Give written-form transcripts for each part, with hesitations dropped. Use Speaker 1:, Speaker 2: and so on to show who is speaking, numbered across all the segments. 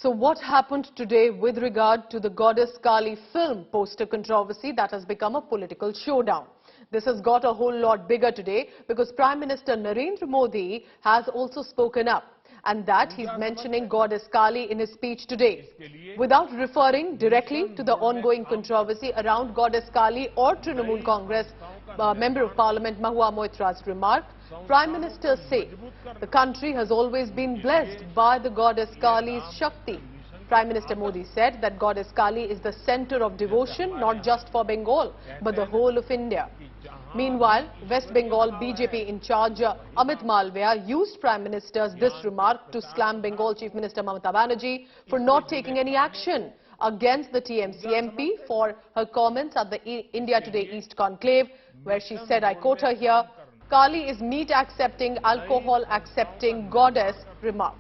Speaker 1: So what happened today with regard to the goddess Kaali film poster controversy that has become a political showdown? This has got a whole lot bigger today because Prime Minister Narendra Modi has also spoken up, and that he's mentioning goddess Kaali in his speech today. Without referring directly to the ongoing controversy around goddess Kaali or Trinamool Congress Member of Parliament Mahua Moitra's remark, Prime Minister said the country has always been blessed by the goddess Kaali's Shakti. Prime Minister Modi said that goddess Kaali is the center of devotion not just for Bengal but the whole of India. Meanwhile, West Bengal BJP in charge Amit Malviya used Prime Minister's this remark to slam Bengal Chief Minister Mamata Banerjee for not taking any action against the TMC MP for her comments at the India Today East conclave, where she said, I quote her here, Kaali is meat-accepting, alcohol-accepting goddess remark.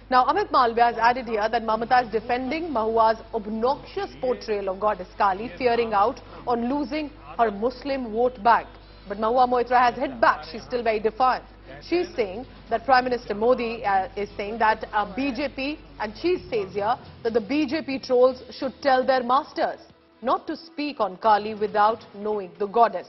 Speaker 1: Now, Amit Malviya has added here that Mamata is defending Mahua's obnoxious portrayal of goddess Kaali, fearing out on losing her Muslim vote bank. But Mahua Moitra has hit back. She's still very defiant. She's saying that Prime Minister Modi is saying that BJP, and she says here that the BJP trolls should tell their masters not to speak on Kaali without knowing the goddess.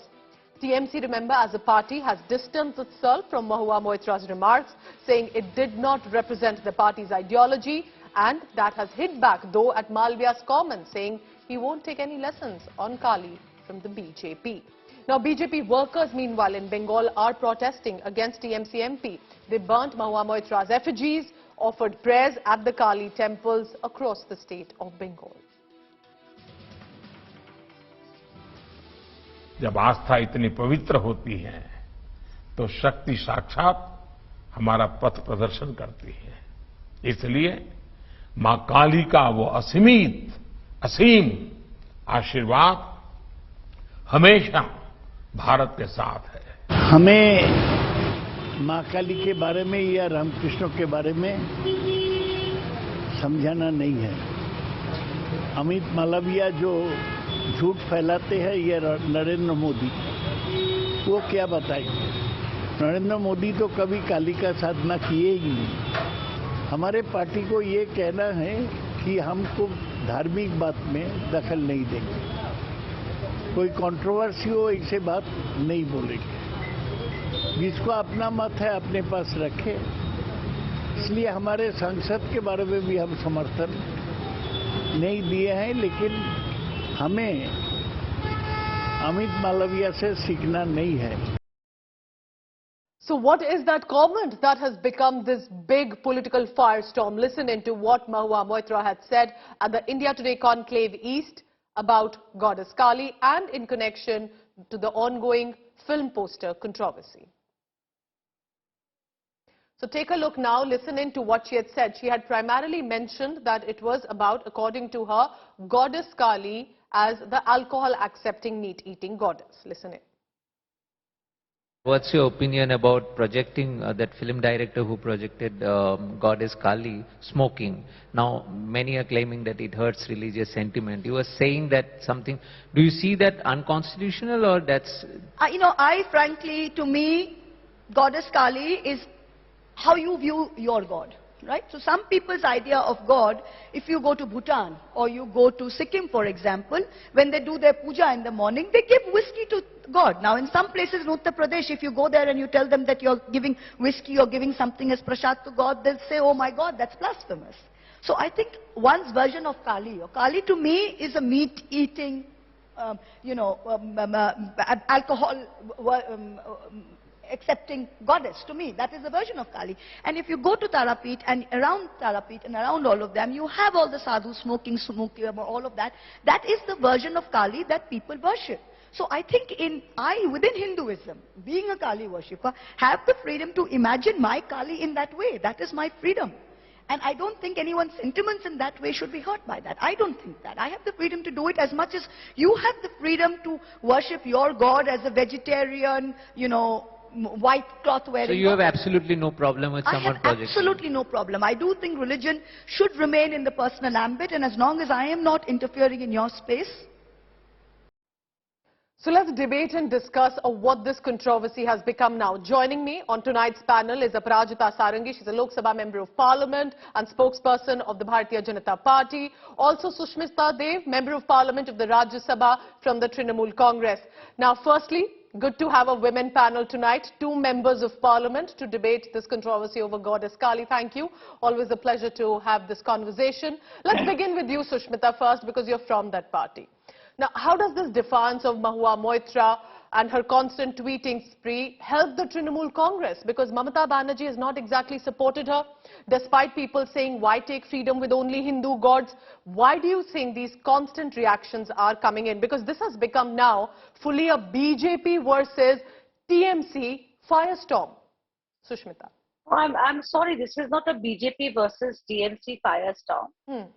Speaker 1: TMC, remember, as a party has distanced itself from Mahua Moitra's remarks, saying it did not represent the party's ideology, and that has hit back though at Malviya's comments, saying he won't take any lessons on Kaali from the BJP. Now, BJP workers, meanwhile, in Bengal are protesting against TMC MP. They burnt Mahua Moitra's effigies, offered prayers at the Kaali temples across the state of Bengal.
Speaker 2: जब आस्था इतनी पवित्र होती है तो शक्ति साक्षात हमारा पथ प्रदर्शन करती है। इसलिए मां काली का वो असीम आशीर्वाद हमेशा भारत के साथ है।
Speaker 3: हमें मां काली के बारे में या रामकृष्ण के बारे में समझाना नहीं है। अमित मालविया जो झूठ फैलाते हैं ये नरेंद्र मोदी, वो क्या बताएंगे। नरेंद्र मोदी तो कभी काली का साधना किए ही नहीं। हमारे पार्टी को ये कहना है कि हमको धार्मिक बात में दखल नहीं देंगे, कोई कंट्रोवर्सी हो ऐसे बात नहीं बोलेंगे। जिसको अपना मत है अपने पास रखे। इसलिए हमारे सांसद के बारे में भी हम समर्थन नहीं दिए हैं, लेकिन हमें अमित मालविया से सीखना नहीं है।
Speaker 1: So what is that comment that has become this big political firestorm? Listen into what Mahua Moitra had said at the India Today Conclave East about goddess Kaali and in connection to the ongoing film poster controversy. So take a look now, listen in to what she had said. She had primarily mentioned that it was about, according to her, goddess Kaali as the alcohol-accepting, meat-eating goddess. Listen in.
Speaker 4: What's your opinion about projecting that film director who projected goddess Kaali smoking? Now, many are claiming that it hurts religious sentiment. You were saying that something. Do you see that unconstitutional or that's...
Speaker 5: I frankly, to me, goddess Kaali is how you view your God. Right? So some people's idea of God, if you go to Bhutan or you go to Sikkim, for example, when they do their puja in the morning, they give whiskey to God. Now in some places in Uttar Pradesh, if you go there and you tell them that you're giving whiskey or giving something as prasad to God, they'll say, oh my God, that's blasphemous. So I think one's version of Kaali, or Kaali to me is a meat-eating, alcohol accepting goddess. To me, that is the version of Kaali. And if you go to Tarapit and around all of them, you have all the sadhus smoking, all of that. That is the version of Kaali that people worship. So I think within Hinduism, being a Kaali worshipper, have the freedom to imagine my Kaali in that way. That is my freedom. And I don't think anyone's sentiments in that way should be hurt by that. I don't think that. I have the freedom to do it as much as you have the freedom to worship your God as a vegetarian, white cloth wearing.
Speaker 4: So you have absolutely no problem with someone projecting?
Speaker 5: I have absolutely no problem. I do think religion should remain in the personal ambit, and as long as I am not interfering in your space.
Speaker 1: So let's debate and discuss what this controversy has become now. Joining me on tonight's panel is Aparajita Sarangi. She's a Lok Sabha Member of Parliament and spokesperson of the Bharatiya Janata Party. Also Sushmita Dev, Member of Parliament of the Rajya Sabha from the Trinamool Congress. Now firstly, good to have a women panel tonight. 2 members of Parliament to debate this controversy over Goddess Kaali. Thank you. Always a pleasure to have this conversation. Let's begin with you, Sushmita, first, because you're from that party. Now, how does this defiance of Mahua Moitra and her constant tweeting spree help the Trinamool Congress? Because Mamata Banerjee has not exactly supported her, despite people saying, why take freedom with only Hindu gods? Why do you think these constant reactions are coming in? Because this has become now fully a BJP versus TMC firestorm. Sushmita.
Speaker 6: I'm sorry, this is not a BJP versus TMC firestorm.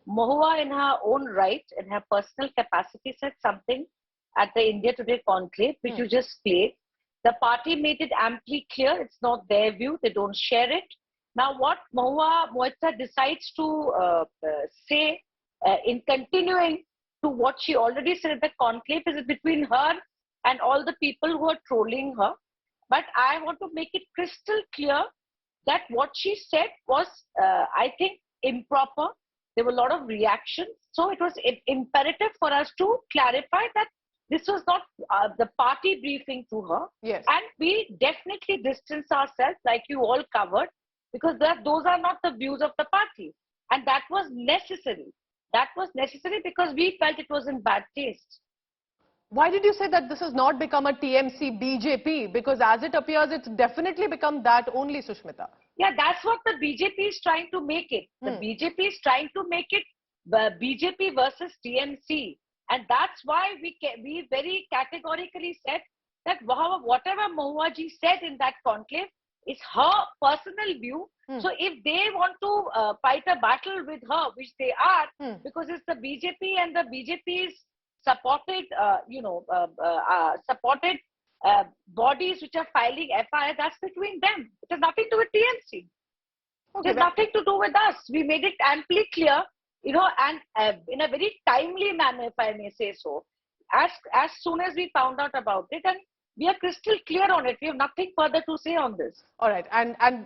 Speaker 6: Mahua, in her own right, in her personal capacity, said something at the India Today conclave, which you just played. The party made it amply clear it's not their view, they don't share it. Now, what Mahua Moitra decides to say in continuing to what she already said at the conclave is between her and all the people who are trolling her. But I want to make it crystal clear that what she said was, I think, improper. There were a lot of reactions. So it was imperative for us to clarify that this was not the party briefing to her.
Speaker 1: Yes.
Speaker 6: And we definitely distance ourselves, like you all covered, because those are not the views of the party. And that was necessary. That was necessary because we felt it was in bad taste.
Speaker 1: Why did you say that this has not become a TMC BJP? Because as it appears, it's definitely become that only, Sushmita.
Speaker 6: Yeah, that's what the BJP is trying to make it. The BJP is trying to make it BJP versus TMC. And that's why we very categorically said that whatever Mahua ji said in that conclave is her personal view. So if they want to fight a battle with her, which they are, because it's the BJP and the BJP's supported, supported bodies which are filing FIR, that's between them. It has nothing to do with TMC.
Speaker 1: Okay,
Speaker 6: it has nothing to do with us. We made it amply clear, and in a very timely manner, if I may say so, as soon as we found out about it, and we are crystal clear on it. We have nothing further to say on this.
Speaker 1: All right,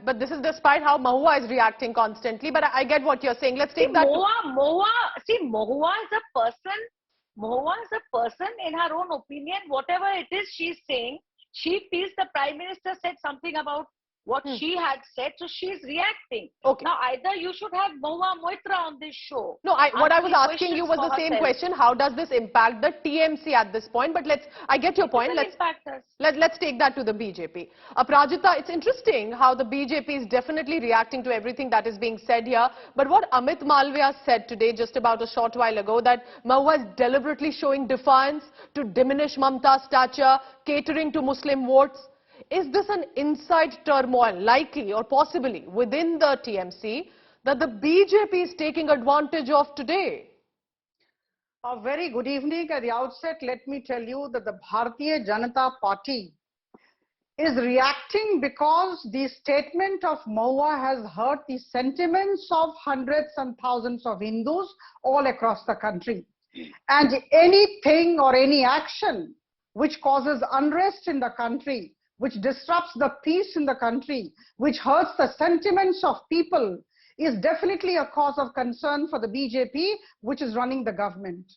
Speaker 1: but this is despite how Mahua is reacting constantly. But I get what you're saying. Let's take that.
Speaker 6: Mahua is a person. Mahua is a person in her own opinion. Whatever it is she's saying, she feels the Prime Minister said something about what she had said, so she's reacting. Okay. Now, either you should have Mahua Moitra on this show.
Speaker 1: No, what I was asking you was the same question. How does this impact the TMC at this point? But I get your point. Let's take that to the BJP. Aparajita, it's interesting how the BJP is definitely reacting to everything that is being said here. But what Amit Malviya said today, just about a short while ago, that Mahua is deliberately showing defiance to diminish Mamta's stature, catering to Muslim votes. Is this an inside turmoil, likely or possibly within the TMC, that the BJP is taking advantage of today?
Speaker 7: A very good evening. At the outset, let me tell you that the Bharatiya Janata Party is reacting because the statement of Mahua has hurt the sentiments of hundreds and thousands of Hindus all across the country. And anything or any action which causes unrest in the country, which disrupts the peace in the country, which hurts the sentiments of people, is definitely a cause of concern for the BJP, which is running the government.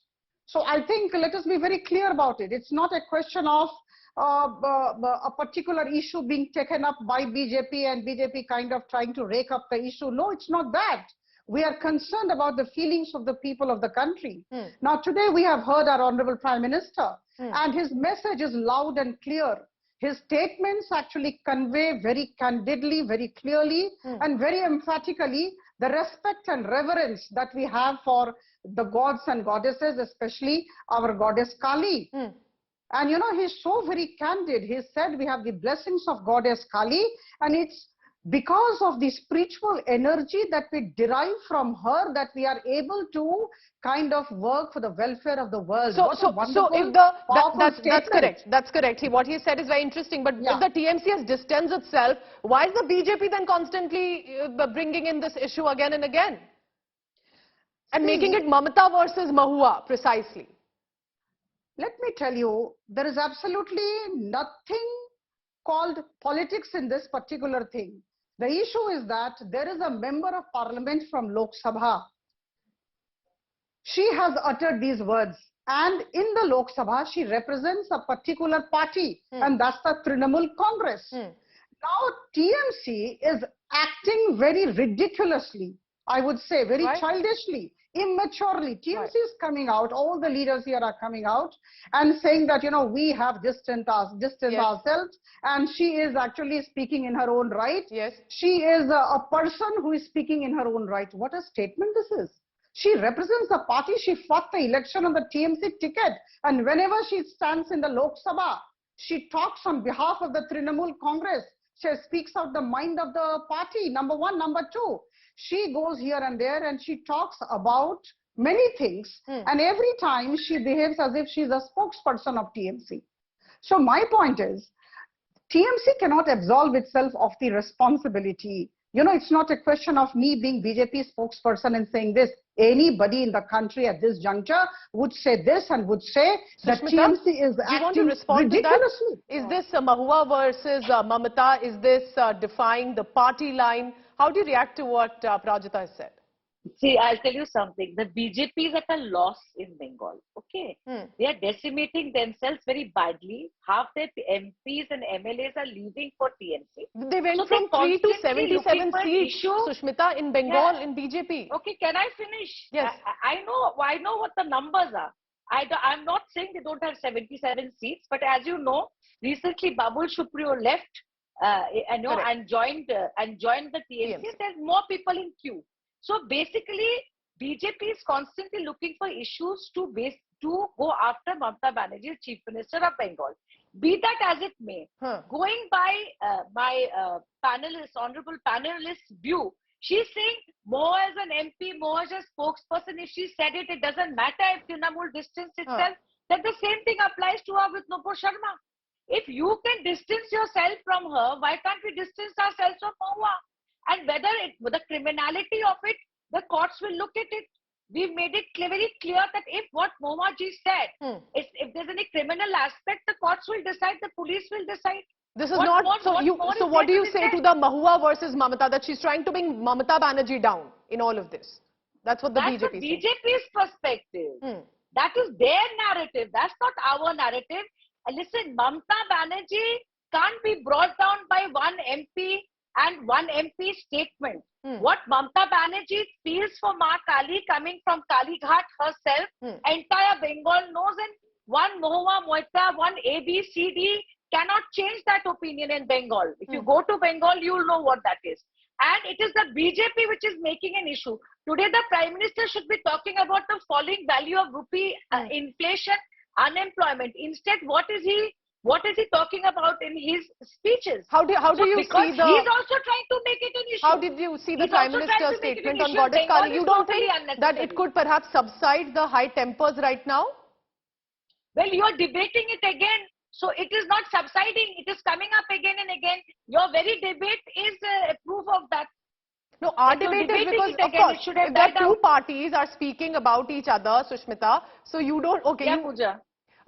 Speaker 7: So I think let us be very clear about it. It's not a question of a particular issue being taken up by BJP and BJP kind of trying to rake up the issue. No, it's not that. We are concerned about the feelings of the people of the country. Now today we have heard our Honorable Prime Minister and his message is loud and clear. His statements actually convey very candidly, very clearly and very emphatically the respect and reverence that we have for the gods and goddesses, especially our goddess Kaali. And he's so very candid. He said we have the blessings of goddess Kaali, and it's because of the spiritual energy that we derive from her that we are able to kind of work for the welfare of the world.
Speaker 1: That's correct. That's correct. What he said is very interesting. But if the TMC has distanced itself, why is the BJP then constantly bringing in this issue again and again? And making it Mamata versus Mahua, precisely.
Speaker 7: let me tell you, there is absolutely nothing called politics in this particular thing. The issue is that there is a member of parliament from Lok Sabha. She has uttered these words, and in the Lok Sabha, she represents a particular party, and that's the Trinamool Congress. Now, TMC is acting very ridiculously, I would say, very childishly, immaturely. TMC is coming out, all the leaders here are coming out and saying that, you know, we have distanced ourselves, and she is actually speaking in her own right. She is a person who is speaking in her own right. What a statement this is. She represents the party. She fought the election on the TMC ticket, and whenever she stands in the Lok Sabha, she talks on behalf of the Trinamool Congress. She speaks out the mind of the party, number one. Number two, she goes here and there and she talks about many things, and every time she behaves as if she's a spokesperson of TMC. So my point is, TMC cannot absolve itself of the responsibility. You know, it's not a question of me being BJP spokesperson and saying this. Anybody in the country at this juncture would say this and would say that TMC is acting ridiculously.
Speaker 1: Is this Mahua versus Mamata? Is this defying the party line? How do you react to what Prajita has said?
Speaker 6: See, I'll tell you something. The BJP is at a loss in Bengal. Okay, they are decimating themselves very badly. Half their MPs and MLAs are leaving for TMC.
Speaker 1: They went from 3 to 77 seats, Sushmita, in Bengal in BJP.
Speaker 6: Okay, can I finish?
Speaker 1: Yes.
Speaker 6: I know what the numbers are. I'm not saying they don't have 77 seats, but as you know, recently Babul Supriyo left and joined the TMC. There's more people in queue. So basically, BJP is constantly looking for issues to go after Mamata Banerjee, Chief Minister of Bengal. Be that as it may, going by my honorable panelist's view, she's saying Mahua as an MP, Mahua as a spokesperson. If she said it, it doesn't matter if Trinamool distanced itself. That the same thing applies to her with Nupur Sharma. If you can distance yourself from her, why can't we distance ourselves from Mahua? And whether the criminality of it, the courts will look at it. We've made it very clear that if what Mahua ji said, if there's any criminal aspect, the courts will decide, the police will decide.
Speaker 1: This is so what do you say to the Mahua versus Mamata, that she's trying to bring Mamata Banerjee down in all of this? That's what the BJP is saying.
Speaker 6: That's BJP's perspective. That is their narrative. That's not our narrative. And listen, Mamata Banerjee can't be brought down by one MP and one MP statement. What Mamata Banerjee feels for Ma Kaali, coming from Kaali Ghat herself, entire Bengal knows, and one Mahua Moitra, one ABCD cannot change that opinion in Bengal. If you go to Bengal, you will know what that is. And it is the BJP which is making an issue. Today, the Prime Minister should be talking about the falling value of rupee, inflation, unemployment. Instead, what is he talking about in his speeches?
Speaker 1: How do you see the...
Speaker 6: He's also trying to make it an issue.
Speaker 1: How did you see the Prime Minister's statement on Goddess Kaali? You don't think that it could perhaps subside the high tempers right now?
Speaker 6: Well, you are debating it again. So it is not subsiding. It is coming up again and again. Your very debate is a proof of that.
Speaker 1: No, our debate is because, of course, if there are two parties are speaking about each other, Sushmita, so you don't... Okay,
Speaker 6: yeah, Pooja.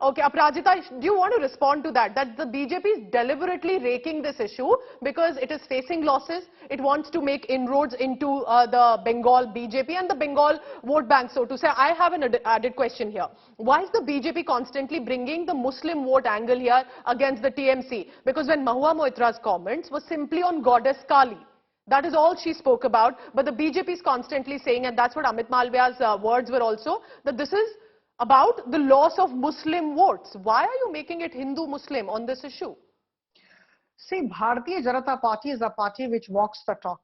Speaker 1: Okay, Aprajita, do you want to respond to that? That the BJP is deliberately raking this issue because it is facing losses. It wants to make inroads into the Bengal BJP and the Bengal vote bank, so to say. I have an added question here. Why is the BJP constantly bringing the Muslim vote angle here against the TMC? Because when Mahua Moitra's comments were simply on Goddess Kaali, that is all she spoke about. But the BJP is constantly saying, and that's what Amit Malviya's words were also, that this is about the loss of Muslim votes. Why are you making it Hindu-Muslim on this issue?
Speaker 7: See, Bharatiya Janata Party is a party which walks the talk.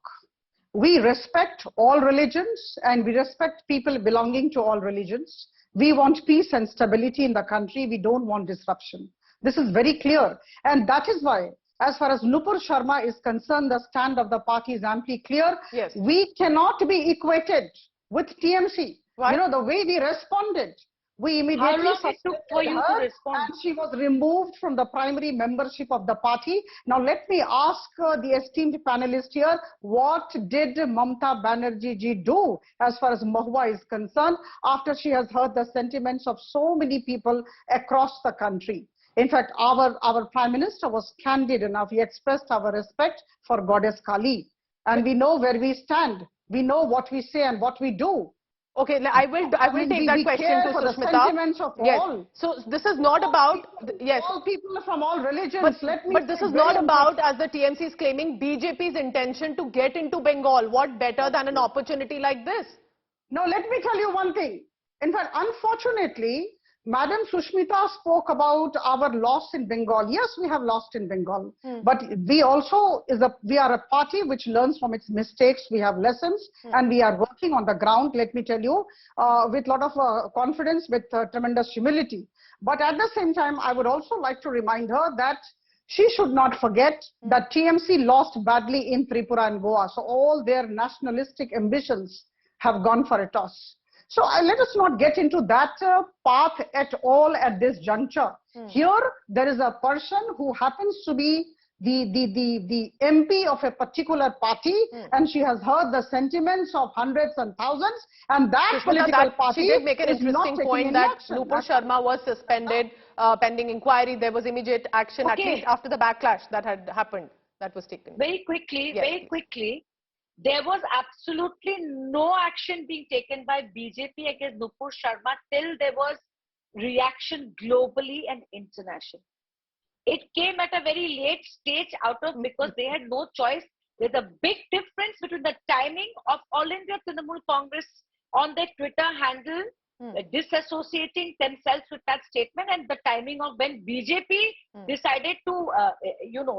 Speaker 7: We respect all religions and we respect people belonging to all religions. We want peace and stability in the country. We don't want disruption. This is very clear. And that is why, as far as Nupur Sharma is concerned, the stand of the party is amply clear.
Speaker 1: Yes.
Speaker 7: We cannot be equated with TMC.
Speaker 1: Why?
Speaker 7: You know, the way we responded We immediately
Speaker 6: How long it took for you to respond?
Speaker 7: and she was removed from the primary membership of the party. Now let me ask the esteemed panelist here, what did Mamata Banerjee ji do as far as Mahua is concerned after she has heard the sentiments of so many people across the country? In fact, our Prime Minister was candid enough. He expressed our respect for Goddess Kaali. And we know where we stand. We know what we say and what we do.
Speaker 1: Okay, I will take that question to Sushmita.
Speaker 7: Yes.
Speaker 1: All. So this is not about
Speaker 7: all people from all religions.
Speaker 1: But this is not about, as the TMC is claiming, BJP's intention to get into Bengal. What better than an opportunity like this?
Speaker 7: No, let me tell you one thing. In fact, unfortunately, Madam Sushmita spoke about our loss in Bengal. Yes, we have lost in Bengal, but we also we are a party which learns from its mistakes. We have lessons, and we are working on the ground. Let me tell you, with a lot of confidence, with tremendous humility. But at the same time, I would also like to remind her that she should not forget that TMC lost badly in Tripura and Goa. So all their nationalistic ambitions have gone for a toss. So let us not get into that path at all at this juncture. Here, there is a person who happens to be the MP of a particular party, and she has heard the sentiments of hundreds and thousands, and that political party
Speaker 1: she did make an interesting point that Nupur Sharma was suspended pending inquiry. There was immediate action, at least after the backlash that had happened, that was taken.
Speaker 6: Very quickly. There was absolutely no action being taken by BJP against Nupur Sharma till there was reaction globally and internationally. It came at a very late stage because they had no choice. There's a big difference between the timing of All India Trinamool Congress on their Twitter handle disassociating themselves with that statement and the timing of when BJP decided to,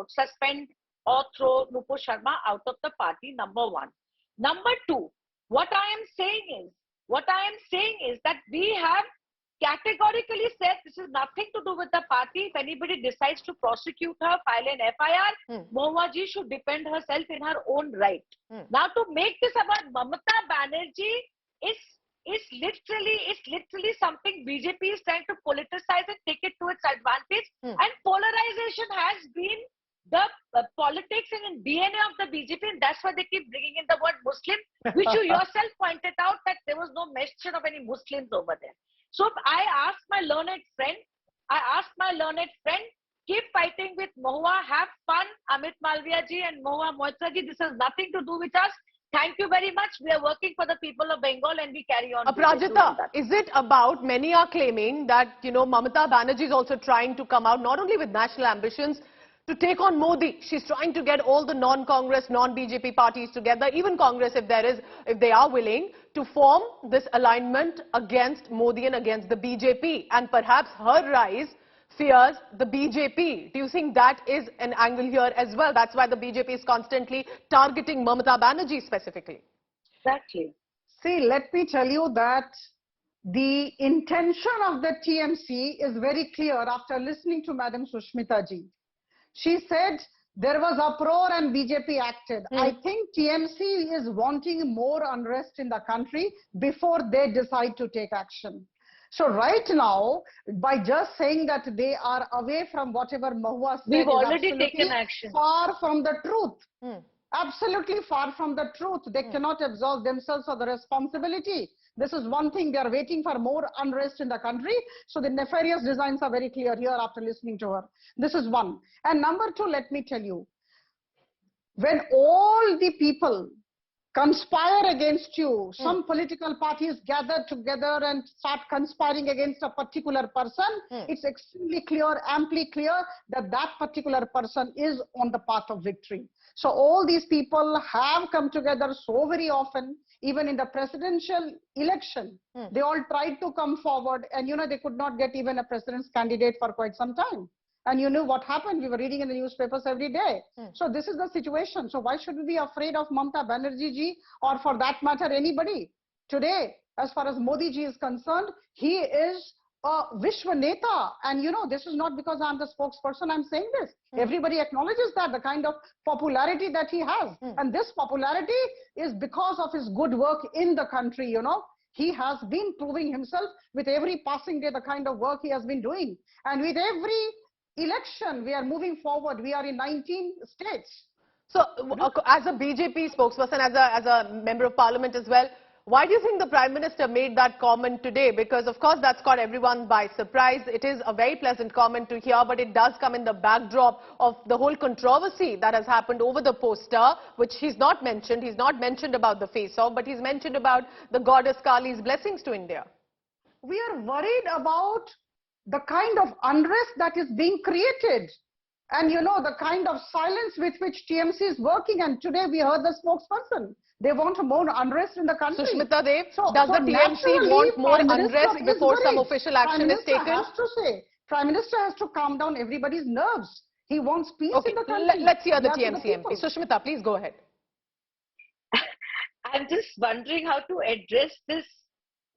Speaker 6: suspend or throw Nupur Sharma out of the party, number one. Number two, what I am saying is that we have categorically said this is nothing to do with the party. If anybody decides to prosecute her, file an FIR, Mahua ji should defend herself in her own right. Now to make this about Mamata Banerjee is literally something BJP is trying to politicize and take it to its advantage. And polarization has been the politics and DNA of the BJP, and that's why they keep bringing in the word Muslim, which you yourself pointed out that there was no mention of any Muslims over there. So I asked my learned friend, keep fighting with Mahua, have fun, Amit Malviya ji and Mahua Moitra ji. This has nothing to do with us. Thank you very much. We are working for the people of Bengal and we carry on.
Speaker 1: Aprajita, is it about, many are claiming that, Mamata Banerjee is also trying to come out, not only with national ambitions, to take on Modi. She's trying to get all the non-Congress, non-BJP parties together, even Congress if they are willing, to form this alignment against Modi and against the BJP. And perhaps her rise fears the BJP. Do you think that is an angle here as well? That's why the BJP is constantly targeting Mamata Banerjee specifically.
Speaker 6: Exactly.
Speaker 7: See, let me tell you that the intention of the TMC is very clear after listening to Madam Sushmita ji. She said there was uproar and BJP acted. I think TMC is wanting more unrest in the country before they decide to take action. So right now, by just saying that they are away from whatever Mahua said,
Speaker 6: we've already taken action.
Speaker 7: Far from the truth. Absolutely far from the truth. They cannot absolve themselves of the responsibility. This is one thing, they are waiting for more unrest in the country. So the nefarious designs are very clear here after listening to her. This is one. And number two, let me tell you, when all the people conspire against you, some political parties gather together and start conspiring against a particular person, it's extremely clear, amply clear that that particular person is on the path of victory. So all these people have come together so very often. Even in the presidential election, they all tried to come forward and, they could not get even a president's candidate for quite some time. And you know what happened? We were reading in the newspapers every day. So this is the situation. So why should we be afraid of Mamata Banerjee ji or for that matter anybody? Today, as far as Modi ji is concerned, he is a Vishwa Neta. And this is not because I'm the spokesperson, I'm saying this. Everybody acknowledges that, the kind of popularity that he has. And this popularity is because of his good work in the country, He has been proving himself with every passing day, the kind of work he has been doing. And with every election, we are moving forward. We are in 19 states.
Speaker 1: So, as a BJP spokesperson, as a member of parliament as well, why do you think the Prime Minister made that comment today? Because, of course, that's caught everyone by surprise. It is a very pleasant comment to hear, but it does come in the backdrop of the whole controversy that has happened over the poster, which he's not mentioned. He's not mentioned about the face-off, but he's mentioned about the goddess Kaali's blessings to India.
Speaker 7: We are worried about the kind of unrest that is being created. And you know, the kind of silence with which TMC is working. And today we heard the spokesperson. They want more unrest in the country.
Speaker 1: Sushmita Dev, does the TMC want more unrest before some official action is taken?
Speaker 7: Prime Minister has to calm down everybody's nerves. He wants peace in the country.
Speaker 1: Let's hear the TMC MP. Sushmita, please go ahead.
Speaker 6: I'm just wondering how to address this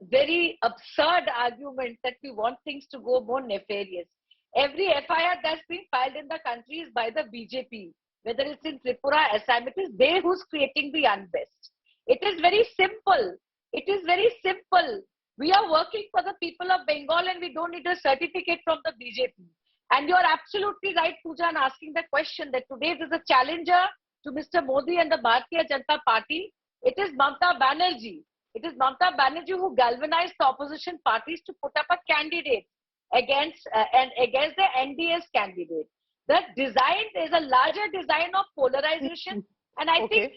Speaker 6: very absurd argument that we want things to go more nefarious. Every FIR that's been filed in the country is by the BJP. Whether it's in Tripura, Assam, it is they who's creating the unrest. It is very simple. It is very simple. We are working for the people of Bengal and we don't need a certificate from the BJP. And you're absolutely right, Pooja, in asking the question that today there's a challenger to Mr. Modi and the Bharatiya Janata Party. It is Mamata Banerjee. It is Mamata Banerjee who galvanized the opposition parties to put up a candidate against the NDS candidate. The design is a larger design of polarization, and I think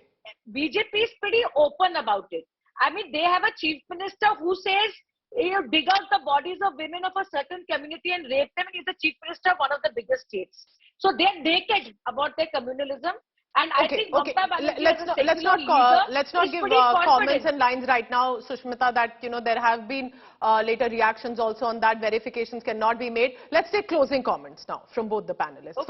Speaker 6: BJP is pretty open about it. I mean, they have a chief minister who says, you know, dig out the bodies of women of a certain community and rape them, and he's the chief minister of one of the biggest states. So they're naked about their communalism. And I think
Speaker 1: let's not give comments and lines right now, Sushmita, that you know there have been later reactions also on that. Verifications cannot be made. Let's take closing comments now from both the panelists.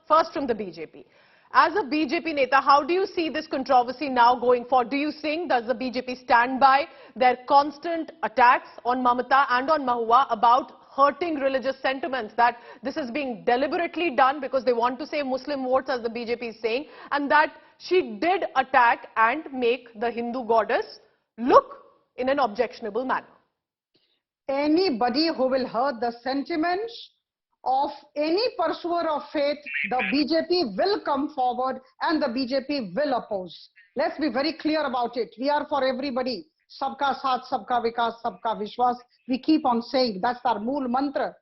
Speaker 1: First from the BJP. As a BJP Neta, how do you see this controversy now going forward? Do you think, does the BJP stand by their constant attacks on Mamata and on Mahua about hurting religious sentiments, that this is being deliberately done because they want to save Muslim votes, as the BJP is saying, and that she did attack and make the Hindu goddess look in an objectionable manner?
Speaker 7: Anybody who will hurt the sentiments of any pursuer of faith, the BJP will come forward and the BJP will oppose. Let's be very clear about it. We are for everybody. Sabka saath, sabka vikas, sabka vishwas. We keep on saying that's our mool mantra.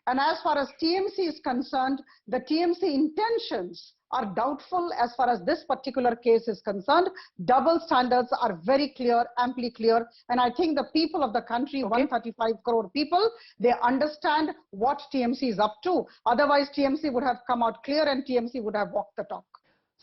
Speaker 7: And as far as TMC is concerned, the TMC intentions are doubtful as far as this particular case is concerned. Double standards are very clear, amply clear. And I think the people of the country, 135 crore people, they understand what TMC is up to. Otherwise, TMC would have come out clear and TMC would have walked the talk.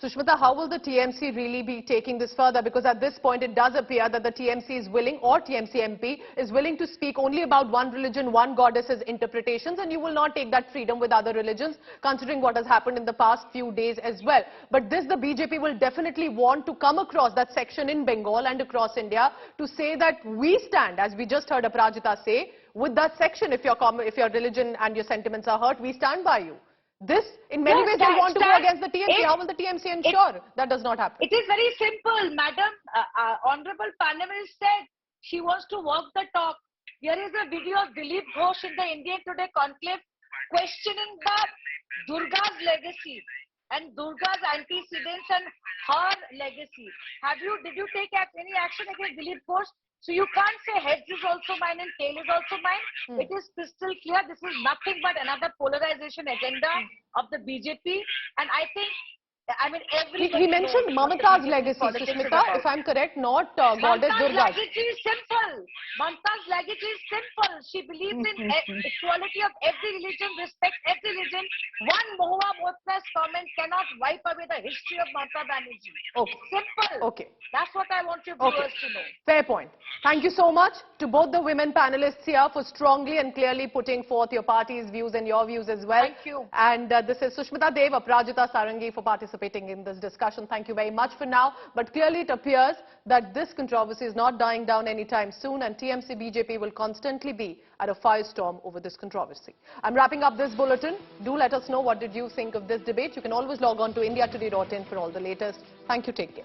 Speaker 1: Sushmita, how will the TMC really be taking this further? Because at this point, it does appear that the TMC is willing, or TMC MP is willing to speak only about one religion, one goddess's interpretations, and you will not take that freedom with other religions, considering what has happened in the past few days as well. But this, the BJP will definitely want to come across that section in Bengal and across India to say that we stand, as we just heard Aparajita say, with that section. If your religion and your sentiments are hurt, we stand by you. This, in many ways, they want to go against the TMC. How will the TMC ensure that does not happen?
Speaker 6: It is very simple, madam. Honorable panelist said she wants to walk the talk. Here is a video of Dilip Ghosh in the India Today conclave questioning the Durga's legacy and Durga's antecedents and her legacy. Did you take any action against Dilip Ghosh? So you can't say heads is also mine and tail is also mine. It is crystal clear. This is nothing but another polarization agenda of the BJP. And I think, I mean,
Speaker 1: he mentioned Mamata's legacy, Sushmita, if I'm correct, not Goddess Durga's.
Speaker 6: Mamata's legacy is simple. Mamata's legacy is simple. She believes in equality of every religion, respect every religion. One Mahua Moitra's comment cannot wipe away the history of Mamata Banerjee.
Speaker 1: Okay.
Speaker 6: Simple.
Speaker 1: Okay.
Speaker 6: That's what I want your viewers to know.
Speaker 1: Fair point. Thank you so much to both the women panelists here for strongly and clearly putting forth your party's views and your views as well.
Speaker 6: Thank you.
Speaker 1: And this is Sushmita Dev, Aparajita Sarangi for participating in this discussion. Thank you very much for now. But clearly it appears that this controversy is not dying down anytime soon, and TMC BJP will constantly be at a firestorm over this controversy. I'm wrapping up this bulletin. Do let us know what did you think of this debate. You can always log on to indiatoday.in for all the latest. Thank you. Take care.